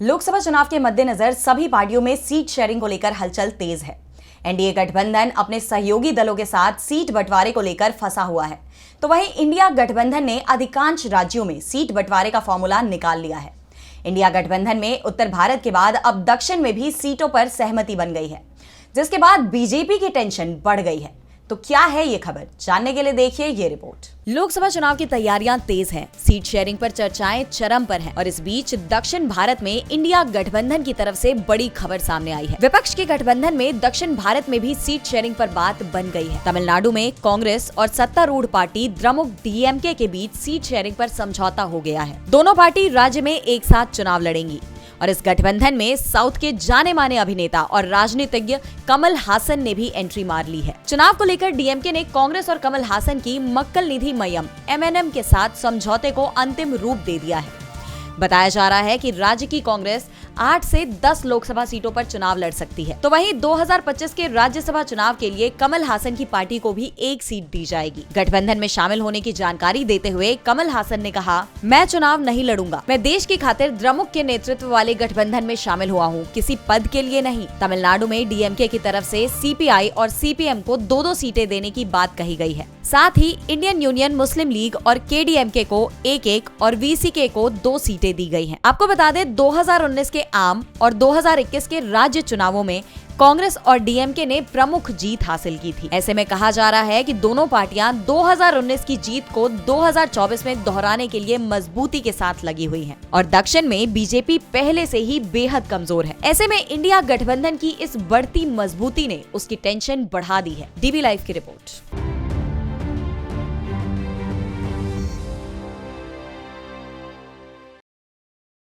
लोकसभा चुनाव के मद्देनजर सभी पार्टियों में सीट शेयरिंग को लेकर हलचल तेज है। एनडीए गठबंधन अपने सहयोगी दलों के साथ सीट बंटवारे को लेकर फंसा हुआ है, तो वहीं इंडिया गठबंधन ने अधिकांश राज्यों में सीट बंटवारे का फॉर्मूला निकाल लिया है। इंडिया गठबंधन में उत्तर भारत के बाद अब दक्षिण में भी सीटों पर सहमति बन गई है, जिसके बाद बीजेपी की टेंशन बढ़ गई है। तो क्या है ये खबर, जानने के लिए देखिए ये रिपोर्ट। लोकसभा चुनाव की तैयारियां तेज हैं, सीट शेयरिंग पर चर्चाएं चरम पर हैं और इस बीच दक्षिण भारत में इंडिया गठबंधन की तरफ से बड़ी खबर सामने आई है। विपक्ष के गठबंधन में दक्षिण भारत में भी सीट शेयरिंग पर बात बन गई है। तमिलनाडु में कांग्रेस और सत्तारूढ़ पार्टी द्रमुक डीएमके के बीच सीट शेयरिंग पर समझौता हो गया है। दोनों पार्टी राज्य में एक साथ चुनाव लड़ेंगी और इस गठबंधन में साउथ के जाने माने अभिनेता और राजनीतिज्ञ कमल हासन ने भी एंट्री मार ली है। चुनाव को लेकर डीएमके ने कांग्रेस और कमल हासन की मक्कल निधि मय्यम एमएनएम के साथ समझौते को अंतिम रूप दे दिया है। बताया जा रहा है कि राज्य की कांग्रेस 8 से 10 लोकसभा सीटों पर चुनाव लड़ सकती है, तो वहीं 2025 के राज्यसभा चुनाव के लिए कमल हासन की पार्टी को भी एक सीट दी जाएगी। गठबंधन में शामिल होने की जानकारी देते हुए कमल हासन ने कहा, मैं चुनाव नहीं लड़ूंगा, मैं देश की खातिर द्रमुक के नेतृत्व वाले गठबंधन में शामिल हुआ हूँ, किसी पद के लिए नहीं। तमिलनाडु में डीएमके की तरफ से सीपीआई और सीपीएम को 2-2 सीटें देने की बात कही गई है। साथ ही इंडियन यूनियन मुस्लिम लीग और केडीएमके को 1-1 और वीसीके को 2 सीटें दी गई हैं। आपको बता दें 2019 के आम और 2021 के राज्य चुनावों में कांग्रेस और डीएमके ने प्रमुख जीत हासिल की थी। ऐसे में कहा जा रहा है कि दोनों पार्टियां 2019 की जीत को 2024 में दोहराने के लिए मजबूती के साथ लगी हुई हैं और दक्षिण में बीजेपी पहले से ही बेहद कमजोर है। ऐसे में इंडिया गठबंधन की इस बढ़ती मजबूती ने उसकी टेंशन बढ़ा दी है। डीबी लाइव की रिपोर्ट।